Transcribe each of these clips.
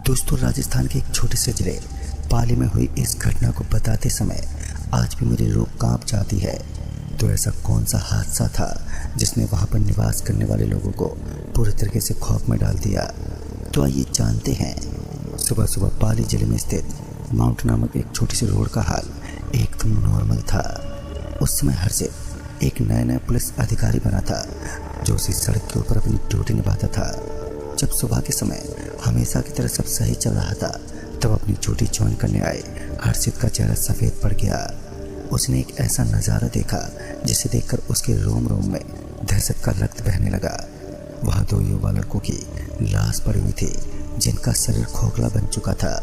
दोस्तों, राजस्थान के एक छोटे से जिले पाली में हुई इस घटना को बताते समय आज भी मेरी रूह कांप जाती है। तो ऐसा कौन सा हादसा था जिसने वहां पर निवास करने वाले लोगों को पूरे तरीके से खौफ में डाल दिया? तो आइए जानते हैं। सुबह सुबह पाली जिले में स्थित माउंट नामक एक छोटी सी रोड का हाल एकदम नॉर्मल था। उस समय हर्षित एक नया पुलिस अधिकारी बना था जो उसी सड़क के ऊपर अपनी ड्यूटी निभाता था। जब सुबह के समय हमेशा की तरह सब सही चल रहा था, तब अपनी ड्यूटी ज्वाइन करने आए हर्षित का चेहरा सफ़ेद पड़ गया। उसने एक ऐसा नज़ारा देखा जिसे देखकर उसके रोम रोम में दहशत का रक्त बहने लगा। वहाँ दो युवा लड़कों की लाश पड़ी हुई थी जिनका शरीर खोखला बन चुका था।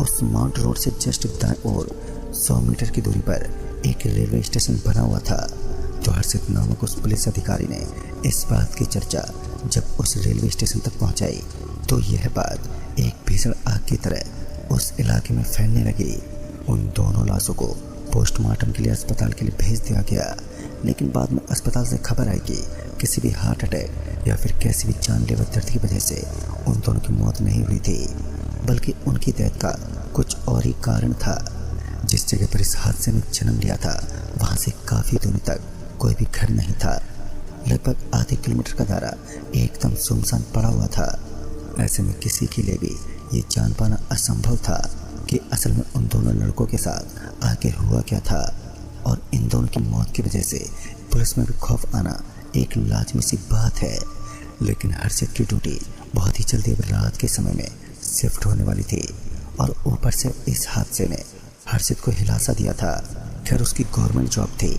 उस माउंट रोड से जस्ट दाएं ओर 100 मीटर की दूरी पर एक रेलवे स्टेशन बना हुआ था। तो हर्षित नामक उस पुलिस अधिकारी ने इस बात की चर्चा जब उस रेलवे स्टेशन तक पहुंचाई, तो यह बात एक भीषण आग की तरह उस इलाके में फैलने लगी। उन दोनों लाशों को पोस्टमार्टम के लिए अस्पताल के लिए भेज दिया गया, लेकिन बाद में अस्पताल से खबर आई कि किसी भी हार्ट अटैक या फिर किसी भी जानलेवा दर्द की वजह से उन दोनों की मौत नहीं हुई थी, बल्कि उनकी डेथ का कुछ और ही कारण था। जिस जगह पर इस हादसे ने जन्म लिया था वहाँ से काफ़ी दूरी तक कोई भी घर नहीं था। लगभग आधे किलोमीटर का दायरा एकदम सुनसान पड़ा हुआ था। ऐसे में किसी के लिए भी ये जान पाना असंभव था कि असल में उन दोनों लड़कों के साथ आगे हुआ क्या था। और इन दोनों की मौत की वजह से पुलिस में भी खौफ आना एक लाजमी सी बात है। लेकिन हर्षित की ड्यूटी बहुत ही जल्दी रात के समय में शिफ्ट होने वाली थी और ऊपर से इस हादसे ने हर्षित को हिला सा दिया था। खैर, उसकी गवर्नमेंट जॉब थी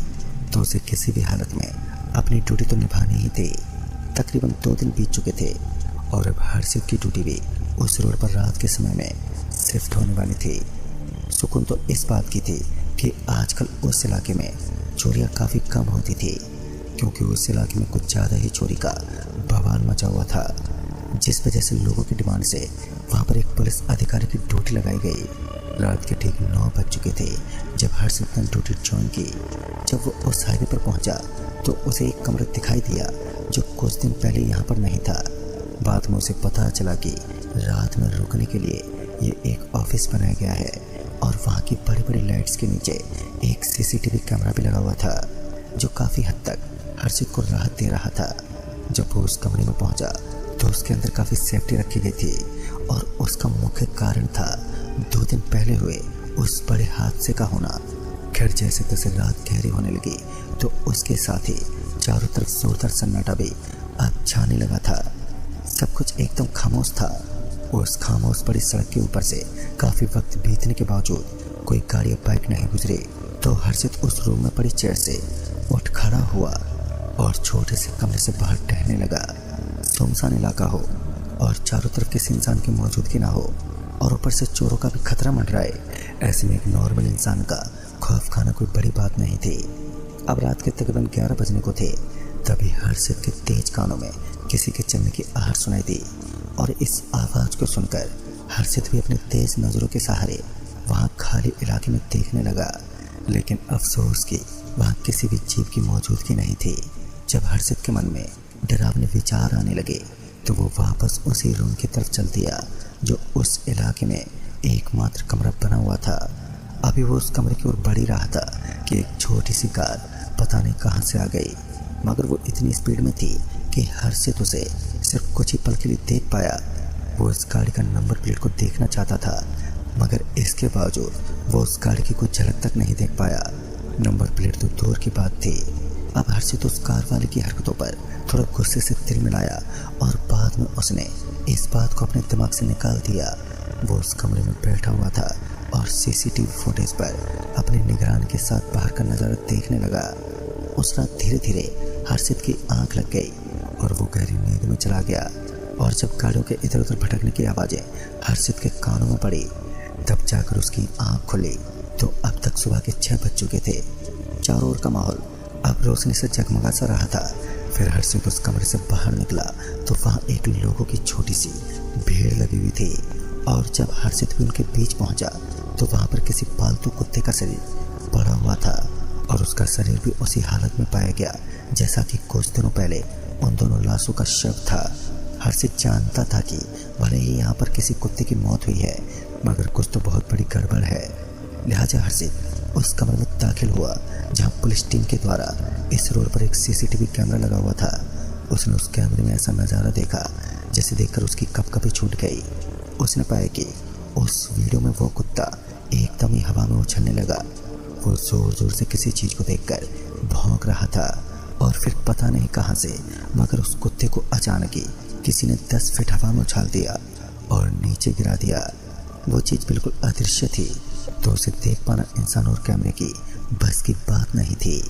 तो उसे किसी भी हालत में अपनी ड्यूटी तो निभानी ही थी। तकरीबन 2 दिन बीत चुके थे और अब हर्षित की ड्यूटी भी उस रोड पर रात के समय में शिफ्ट होने वाली थी। सुकून तो इस बात की थी कि आजकल उस इलाके में चोरियां काफ़ी कम होती थी, क्योंकि उस इलाके में कुछ ज़्यादा ही चोरी का बवाल मचा हुआ था, जिस वजह से लोगों की डिमांड से वहाँ पर एक पुलिस अधिकारी की ड्यूटी लगाई गई। रात के ठीक 9 बज चुके थे जब हर्षित ने ड्यूटी ज्वाइन की। जब वो उस हाईवे पर पहुंचा तो उसे एक कमरा दिखाई दिया जो कुछ दिन पहले यहाँ पर नहीं था। बाद में उसे पता चला कि रात में रुकने के लिए ये एक ऑफिस बनाया गया है और वहाँ की बड़ी बड़ी लाइट्स के नीचे एक सीसीटीवी कैमरा भी लगा हुआ था जो काफ़ी हद तक हर्षित को राहत दे रहा था। जब वो उस कमरे में पहुँचा तो उसके अंदर काफ़ी सेफ्टी रखी गई थी और उसका मुख्य कारण था 2 दिन पहले हुए उस बड़े हादसे का होना। खैर, जैसे तैसे रात गहरी होने लगी तो उसके साथ ही चारों तरफ जोरदार सन्नाटा भी अब छाने लगा था। सब कुछ एकदम खामोश था। उस खामोश बड़ी सड़क के ऊपर से काफ़ी वक्त बीतने के बावजूद कोई गाड़ी या बाइक नहीं गुजरी। तो हर्षित उस रूम में पड़ी चेयर से उठ खड़ा हुआ और छोटे से कमरे से बाहर टहलने लगा। सुनसान इलाका हो और चारों तरफ किसी इंसान की मौजूदगी ना हो और ऊपर से चोरों का भी खतरा मंडराए, ऐसे में एक नॉर्मल इंसान का खौफ खाना कोई बड़ी बात नहीं थी। अब रात के तकरीबन 11 बजने को थे, तभी हर्षित के तेज कानों में किसी के चलने की आहट सुनाई दी और इस आवाज़ को सुनकर हर्षित भी अपने तेज नज़रों के सहारे वहाँ खाली इलाके में देखने लगा। लेकिन अफसोस कि वहाँ किसी भी जीव की मौजूदगी नहीं थी। जब हर्षित के मन में डरावने विचार आने लगे तो वो वापस उसी रूम की तरफ चल दिया जो उस इलाके में एकमात्र कमरा बना हुआ था। अभी वो उस कमरे की ओर बढ़ ही रहा था कि एक छोटी सी कार पता नहीं कहाँ से आ गई, मगर वो इतनी स्पीड में थी कि हर्षित उसे सिर्फ कुछ ही पल के लिए देख पाया। वो उस गाड़ी का नंबर प्लेट को देखना चाहता था, मगर इसके बावजूद वो उस गाड़ी की कुछ झलक तक नहीं देख पाया। नंबर प्लेट तो दूर की बात थी। अब हर्षित उस कार वाले की हरकतों पर थोड़ा गुस्से से तिल मिलाया और बाद में उसने इस बात को अपने दिमाग से निकाल दिया। वो उस कमरे में बैठा हुआ था और सीसीटीवी फुटेज पर अपनी निगरानी के साथ बाहर का नज़ारा देखने लगा। उस रात धीरे धीरे हर्षित की आंख लग गई और वो गहरी नींद में चला गया। और जब गाड़ियों के इधर उधर भटकने की आवाज़ें हर्षित के कानों में पड़ी, तब जाकर उसकी आंख खुली तो अब तक सुबह के 6 बज चुके थे। चारों ओर का माहौल अब रोशनी से जगमगा सा रहा था। फिर हर्षित उस कमरे से बाहर निकला तो वहाँ एक लोगों की छोटी सी भीड़ लगी हुई थी और जब हर्षित भी उनके बीच पहुँचा तो वहाँ पर किसी पालतू कुत्ते का शरीर पड़ा हुआ था और उसका शरीर भी उसी हालत में पाया गया जैसा कि कुछ दिनों पहले उन दोनों लाशों का शव था। हर्षित जानता था कि भले ही यहाँ पर किसी कुत्ते की मौत हुई है, मगर कुछ तो बहुत बड़ी गड़बड़ है। लिहाजा हर्षित उस कमरे में दाखिल हुआ जहाँ पुलिस टीम के द्वारा इस रोड पर एक सीसीटीवी कैमरा लगा हुआ था। उसने उस कैमरे में ऐसा नज़ारा देखा जिसे देखकर उसकी कपकपी छूट गई। उसने पाया कि उस वीडियो में वो कुत्ता एकदम ही हवा में उछलने लगा। वो जोर जोर से किसी चीज़ को देखकर भौंक रहा था और फिर पता नहीं कहाँ से मगर उस कुत्ते को अचानक ही किसी ने 10 फीट हवा में उछाल दिया और नीचे गिरा दिया। वो चीज़ बिल्कुल अदृश्य थी, तो उसे देख पाना इंसान और कैमरे की बस की बात नहीं थी।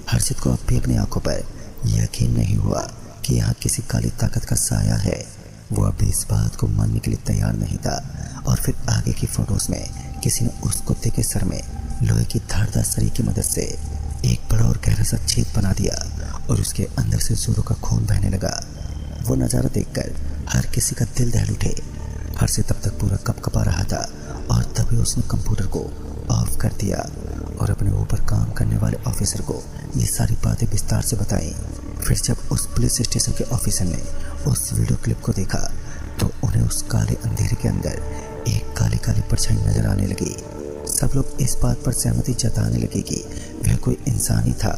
हर्षित को अब भी अपनी आंखों पर यकीन नहीं हुआ कि यहाँ किसी काली ताकत का साया है। वो अभी इस बात को मानने के लिए तैयार नहीं था और फिर आगे की फोटोज में किसी ने उस कुत्ते के सर में लोहे की धारदार सरी की मदद से एक बड़ा और गहरा सा छेद बना दिया और उसके अंदर से जोरों का खून बहने लगा। वो नज़ारा देखकर हर किसी का दिल दहल उठे। हर्षित तब तक पूरा कपकपा रहा था और तभी उसने कंप्यूटर को ऑफ कर दिया और अपने ऊपर काम करने वाले ऑफिसर को ये सारी बातें विस्तार से बताई। फिर जब उस पुलिस स्टेशन के ऑफिसर ने उस वीडियो क्लिप को देखा तो उन्हें उस काले अंधेरे के अंदर एक काली काली परछाई नजर आने लगी। सब लोग इस बात पर सहमति जताने लगे कि वह कोई इंसान ही था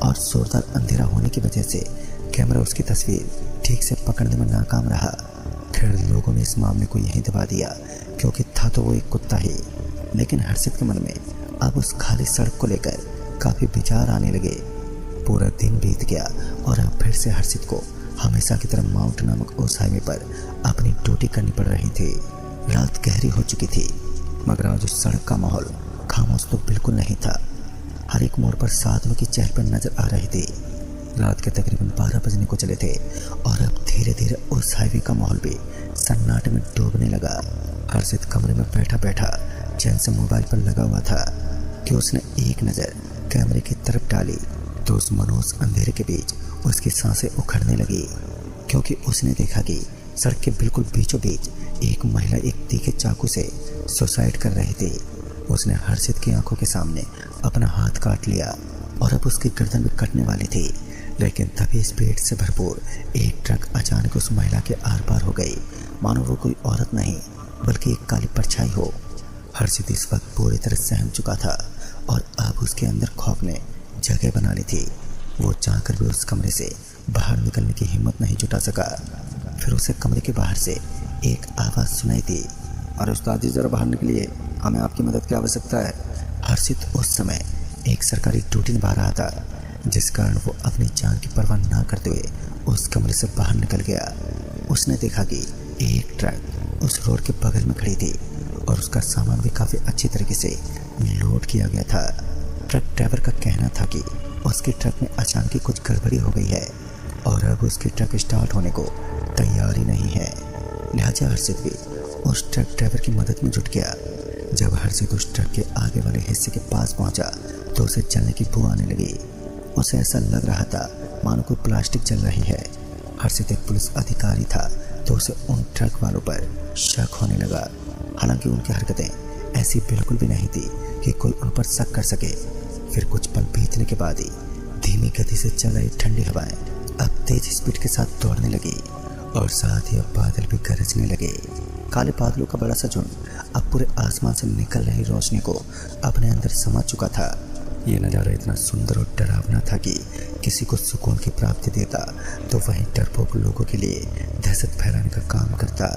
और जोरदार अंधेरा होने की वजह से कैमरा उसकी तस्वीर ठीक से पकड़ने में नाकाम रहा। खैर लोगों ने इस मामले को यहीं दबा दिया क्योंकि था तो वो एक कुत्ता ही। लेकिन हर्षित के मन में अब उस खाली सड़क को लेकर काफ़ी विचार आने लगे। पूरा दिन बीत गया और अब फिर से हर्षित को हमेशा की तरह माउंट नामक उस हाईवे पर अपनी ड्यूटी करनी पड़ रही थी। रात गहरी हो चुकी थी मगर आज उस सड़क का माहौल खामोश तो बिल्कुल नहीं था। हर एक मोड़ पर साधुओं की चहल पहल नजर आ रही थी। रात के तकरीबन 12 बजने को चले थे और अब धीरे धीरे उस हाईवे का माहौल भी सन्नाटे में डूबने लगा। हर्षित कमरे में बैठा बैठा चैन से मोबाइल पर लगा हुआ था कि उसने एक नज़र कैमरे की तरफ डाली तो उस मनोज अंधेरे के बीच उसकी सांसें उखड़ने लगी क्योंकि उसने देखा कि सड़क के बिल्कुल बीचों बीच एक महिला एक तीखे चाकू से सुसाइड कर रही थी। उसने हर्षित की आंखों के सामने अपना हाथ काट लिया और अब उसकी गर्दन भी कटने वाली थी। लेकिन तभी स्पीड से भरपूर एक ट्रक अचानक उस महिला के आर पार हो गई, मानो वो कोई औरत नहीं बल्कि एक काली परछाई हो। हर्षित इस वक्त पूरी तरह सहम चुका था और अब उसके अंदर खौफ ने जगह बना ली थी। वो चाहकर भी उस कमरे से बाहर निकलने की हिम्मत नहीं जुटा सका। फिर उसे कमरे के बाहर से एक आवाज़ सुनाई दी, अरे उस्ताद जी ज़रा बाहर निकलिए, हमें आपकी मदद की आवश्यकता है। हर्षित उस समय एक सरकारी ड्यूटी निभा रहा था जिस कारण वो अपनी जान की परवाह ना करते हुए उस कमरे से बाहर निकल गया। उसने देखा कि एक ट्रक उस रोड के बगल में खड़ी थी और उसका सामान भी काफ़ी अच्छी तरीके से लोड किया गया था। ट्रक ड्राइवर का कहना था कि उसके ट्रक में अचानक ही कुछ गड़बड़ी हो गई है और अब उसकी ट्रक स्टार्ट होने को तैयार ही नहीं है। लिहाजा हर्षित भी उस ट्रक ड्राइवर की मदद में जुट गया। जब हर्षित उस ट्रक के आगे वाले हिस्से के पास पहुंचा तो उसे जलने की बू आने लगी। उसे ऐसा लग रहा था मानो कोई प्लास्टिक जल रही है। हर्षित एक पुलिस अधिकारी था तो उसे उन ट्रक वालों पर शक होने लगा। हालांकि उनकी हरकतें ऐसी बिल्कुल भी नहीं थी कि कोई उन पर शक कर सके। फिर कुछ पल बीतने के बाद ही धीमी गति से चल रही ठंडी हवाएं अब तेज स्पीड के साथ दौड़ने लगी और साथ ही अब बादल भी गरजने लगे। काले बादलों का बड़ा सा झुंड अब पूरे आसमान से निकल रही रोशनी को अपने अंदर समा चुका था। ये नज़ारा इतना सुंदर और डरावना था कि किसी को सुकून की प्राप्ति देता तो वहीं डरपोक लोगों के लिए दहशत फैलाने का काम करता।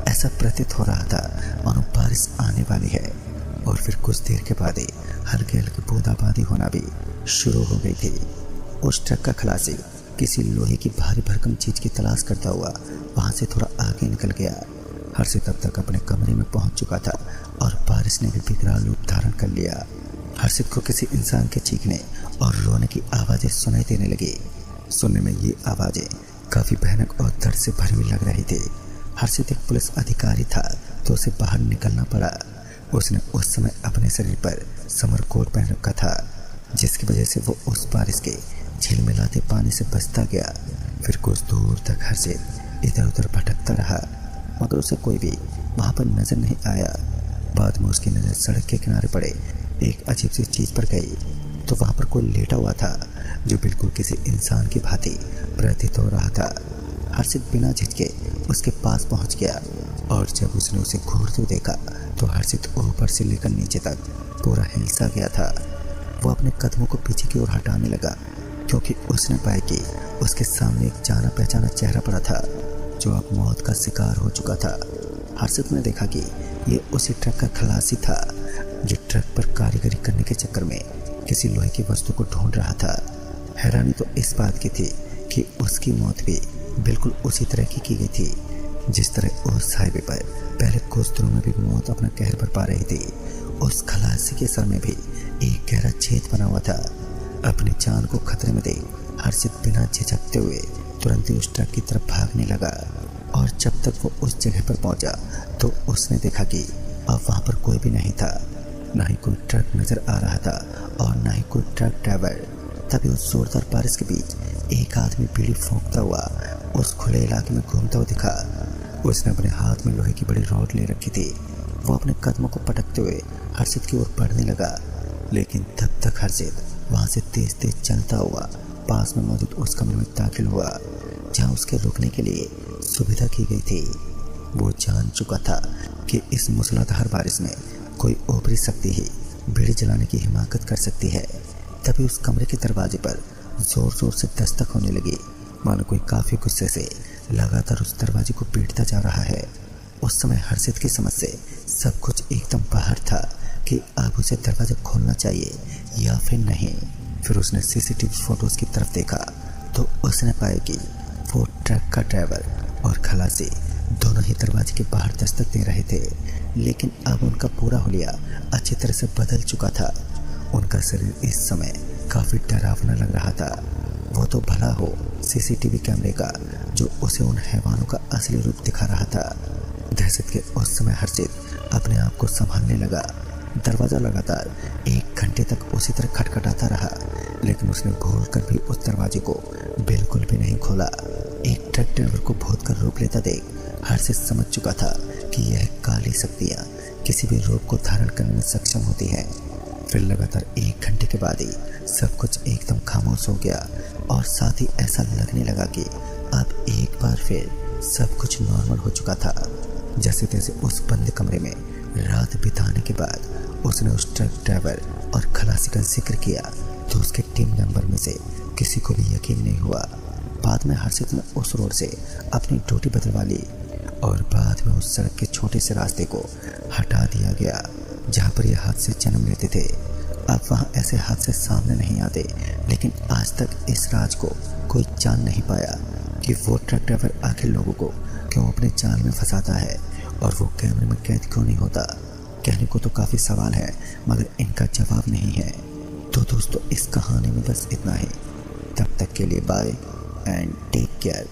ऐसा प्रतीत हो रहा था मानो बारिश आने वाली है और फिर कुछ देर के बाद ही हल्की हल्की बूंदाबांदी होना भी शुरू हो गई थी। उस ट्रक का खलासी किसी लोहे की भारी भरकम चीज़ की तलाश करता हुआ वहाँ से थोड़ा आगे निकल गया। हर्षित तब तक अपने कमरे में पहुँच चुका था और बारिश ने भी विकराल रूप धारण कर लिया। हर्षित को किसी इंसान के चीखने और रोने की आवाज़ें सुनाई देने लगी। सुनने में ये आवाज़ें काफ़ी भयानक और दर्द से भरी हुई लग रही थी। हर्षित एक पुलिस अधिकारी था तो उसे बाहर निकलना पड़ा। उसने उस समय अपने शरीर पर समर कोट पहन रखा था जिसकी वजह से वो उस बारिश के झिलमिलाते पानी से बचता गया। फिर कुछ दूर तक हर्षित इधर उधर भटकता रहा मगर उसे कोई भी वहाँ पर नजर नहीं आया। बाद में उसकी नज़र सड़क के किनारे पड़े एक अजीब सी चीज़ पर गई तो वहाँ पर कोई लेटा हुआ था जो बिल्कुल किसी इंसान की भांति प्रतीत हो रहा था। हर्षित बिना झिझके उसके पास पहुंच गया और जब उसने उसे घूरते देखा तो हर्षित ऊपर से लेकर नीचे तक पूरा हिलसा गया था। वो अपने कदमों को पीछे की ओर हटाने लगा क्योंकि उसने पाया कि उसके सामने एक जाना पहचाना चेहरा पड़ा था जो अब मौत का शिकार हो चुका था। हर्षित ने देखा कि ये उसी ट्रक का खलासी था जो ट्रक पर कारीगरी करने के चक्कर में किसी लोहे की वस्तु को ढूंढ रहा था। हैरानी तो इस बात की थी कि उसकी मौत भी बिल्कुल उसी तरह की गई थी जिस तरह उस हाईवे पर पहले कुछ दिनों में भी मौत अपना कहर बरपा रही थी। उस खलासी के सर में भी एक गहरा छेद बना हुआ था। अपनी जान को खतरे में देख हर्षित बिना झिझकते हुए तुरंत ही उस ट्रक की तरफ भागने लगा और जब तक वो उस जगह पर पहुंचा तो उसने देखा कि अब वहां पर कोई भी नहीं था, ना ही कोई ट्रक नजर आ रहा था और ना ही कोई ट्रक ड्राइवर। तभी उस जोरदार बारिश के बीच एक आदमी बीड़ी फूंकता हुआ उस खुले इलाके में घूमता हुआ दिखा। उसने अपने हाथ में लोहे की बड़ी रॉड ले रखी थी। वो अपने कदमों को पटकते हुए हर्षित की ओर बढ़ने लगा, लेकिन तब तक हर्षित वहां से तेज तेज चलता हुआ पास में मौजूद उस कमरे में दाखिल हुआ जहां उसके रुकने के लिए सुविधा की गई थी। वो जान चुका था कि इस मूसलाधार बारिश में कोई ऊपरी शक्ति ही बीड़ी जलाने की हिमाकत कर सकती है। तभी उस कमरे के दरवाजे पर जोर जोर से दस्तक होने लगी, मानो कोई काफी गुस्से से लगातार उस दरवाजे को पीटता जा रहा है। उस समय हर्षित की समझ से सब कुछ एकदम बाहर था कि अब उसे दरवाजा खोलना चाहिए या फिर नहीं। फिर उसने सीसीटीवी फोटोज की तरफ देखा तो उसने पाया कि वो ट्रक का ड्राइवर और खलासी दोनों ही दरवाजे के बाहर दस्तक दे रहे थे, लेकिन अब उनका पूरा हुलिया अच्छी तरह से बदल चुका था। उनका शरीर इस समय काफी डरावना लग रहा था। वो तो भला हो सीसीटीवी कैमरे का जो उसे उन हैवानों का असली रूप दिखा रहा था। दहशत के उस समय हर्षित अपने आप को संभालने लगा। दरवाजा लगातार 1 घंटे तक उसी तरह खटखटाता रहा, लेकिन उसने भूल कर भी उस दरवाजे को बिल्कुल भी नहीं खोला। एक ट्रक ड्राइवर को भोद कर रोक लेता देख हर्षित समझ चुका था कि यह काली शक्तियाँ किसी भी रूप को धारण करने में सक्षम होती हैं। फिर लगातार 1 घंटे के बाद ही सब कुछ एकदम खामोश हो गया और साथ ही ऐसा लगने लगा कि अब एक बार फिर सब कुछ नॉर्मल हो चुका था। जैसे तैसे उस बंद कमरे में रात बिताने के बाद उसने उस ट्रक ड्राइवर और खलासी का जिक्र किया तो उसके टीम मेंबर में से किसी को भी यकीन नहीं हुआ। बाद में हर्षित ने उस रोड से अपनी ड्यूटी बदलवा ली और बाद में उस सड़क के छोटे से रास्ते को हटा दिया गया जहाँ पर यह हादसे जन्म लेते थे। अब वहाँ ऐसे हादसे सामने नहीं आते, लेकिन आज तक इस राज को कोई जान नहीं पाया कि वो ट्रक ड्राइवर आखिर लोगों को क्यों अपने जाल में फंसाता है और वो कैमरे में कैद क्यों नहीं होता। कहने को तो काफ़ी सवाल है मगर इनका जवाब नहीं है। तो दोस्तों इस कहानी में बस इतना ही। तब तक के लिए बाय एंड टेक केयर।